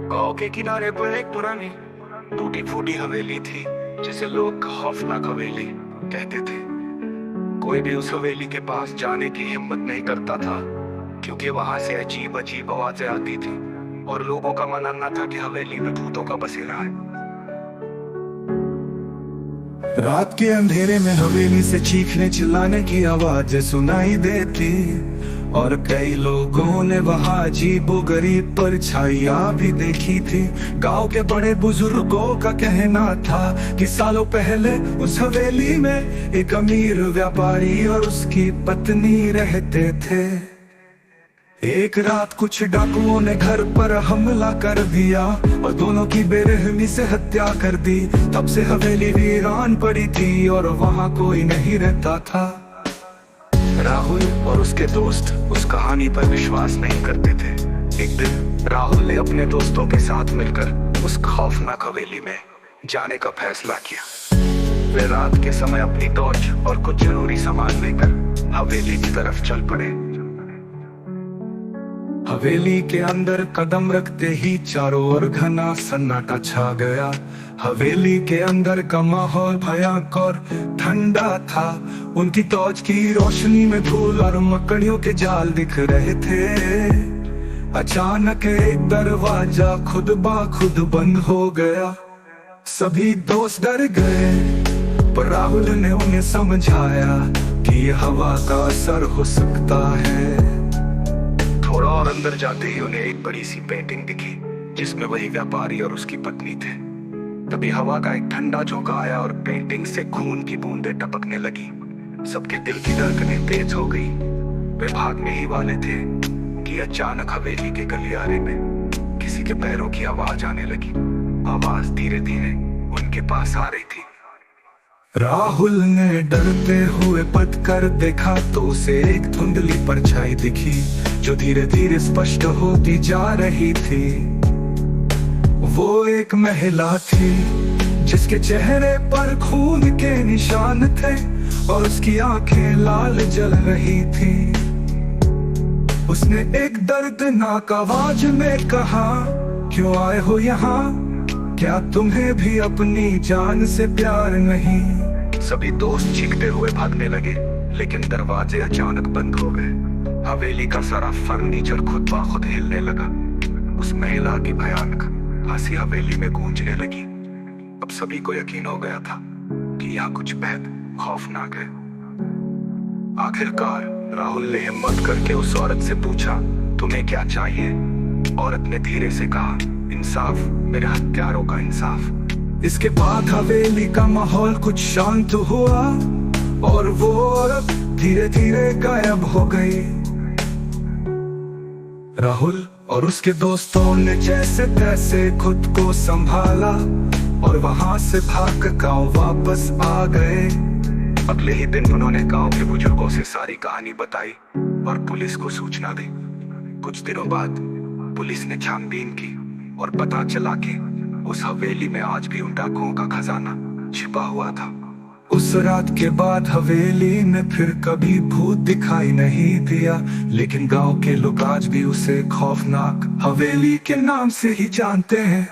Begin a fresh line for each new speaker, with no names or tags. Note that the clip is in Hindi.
गांव के किनारे पर एक पुरानी टूटी फूटी हवेली थी जिसे लोग खौफनाक हवेली कहते थे। कोई भी उस हवेली के पास जाने की हिम्मत नहीं करता था क्योंकि वहां से अजीब अजीब आवाजें आती थी और लोगों का मानना था कि हवेली में भूतों का बसेरा है।
रात के अंधेरे में हवेली से चीखने चिल्लाने की आवाजें सुनाई देती और कई लोगों ने वहां अजीबोगरीब परछाइयां भी देखी थी। गांव के बड़े बुजुर्गों का कहना था कि सालों पहले उस हवेली में एक अमीर व्यापारी और उसकी पत्नी रहते थे। एक रात कुछ डाकुओं ने घर पर हमला कर दिया और दोनों की बेरहमी से हत्या कर दी। तब से हवेली वीरान पड़ी थी और वहां कोई नहीं रहता था।
राहुल और उसके दोस्त उस कहानी पर विश्वास नहीं करते थे। एक दिन राहुल ने अपने दोस्तों के साथ मिलकर उस खौफनाक हवेली में जाने का फैसला किया। वे रात के समय अपनी टॉर्च और कुछ जरूरी सामान लेकर हवेली की तरफ चल पड़े।
हवेली के अंदर कदम रखते ही चारों ओर घना सन्नाटा छा गया। हवेली के अंदर का माहौल भयानक और ठंडा था। उनकी टॉर्च की रोशनी में धूल और मकड़ियों के जाल दिख रहे थे। अचानक एक दरवाजा खुद ब खुद बंद हो गया। सभी दोस्त डर गए पर राहुल ने उन्हें समझाया कि यह हवा का असर हो सकता है।
थोड़ा और अंदर जाते ही उन्हें एक बड़ी सी पेंटिंग दिखी जिसमें वही व्यापारी और उसकी पत्नी थे। तभी हवा का एक ठंडा झोंका आया और पेंटिंग से खून की बूंदें टपकने लगी। सबके दिल की धड़कनें तेज हो गई। वे भागने ही वाले थे कि अचानक हवेली के गलियारे में किसी के पैरों की आवाज आने लगी। आवाज धीरे धीरे उनके पास आ रही थी।
राहुल ने डरते हुए पलट कर देखा तो उसे एक धुंधली परछाई दिखी जो धीरे धीरे स्पष्ट होती जा रही थी। वो एक महिला थी जिसके चेहरे पर खून के निशान थे और उसकी आंखें लाल जल रही थी। उसने एक दर्दनाक आवाज में कहा, क्यों आए हो यहाँ? क्या तुम्हें भी अपनी जान से प्यार नहीं?
सभी दोस्त चीखते हुए भागने लगे लेकिन दरवाजे अचानक बंद हो गए। हवेली का सारा फर्नीचर खुद ब खुद हिलने लगा। उस महिला की भयानक हंसी हवेली में गूंजने लगी। अब सभी को यकीन हो गया था कि यहाँ कुछ बेहद खौफनाक है। आखिरकार राहुल ने हिम्मत करके उस औरत से पूछा, तुम्हें क्या चाहिए? औरत ने धीरे से कहा, इंसाफ, मेरे हत्यारों का इंसाफ।
इसके बाद हवेली का माहौल कुछ शांत हुआ और वो औरत धीरे धीरे गायब हो गई। राहुल और उसके दोस्तों ने जैसे तैसे खुद को संभाला और वहां से भाग गांव वापस आ गए।
अगले ही दिन उन्होंने गांव के बुजुर्गों से सारी कहानी बताई और पुलिस को सूचना दी। कुछ दिनों बाद पुलिस ने छानबीन की और पता चला कि उस हवेली में आज भी उन डाकुओं का खजाना छिपा हुआ था।
उस रात के बाद हवेली में फिर कभी भूत दिखाई नहीं दिया, लेकिन गांव के लोग आज भी उसे खौफनाक हवेली के नाम से ही जानते हैं।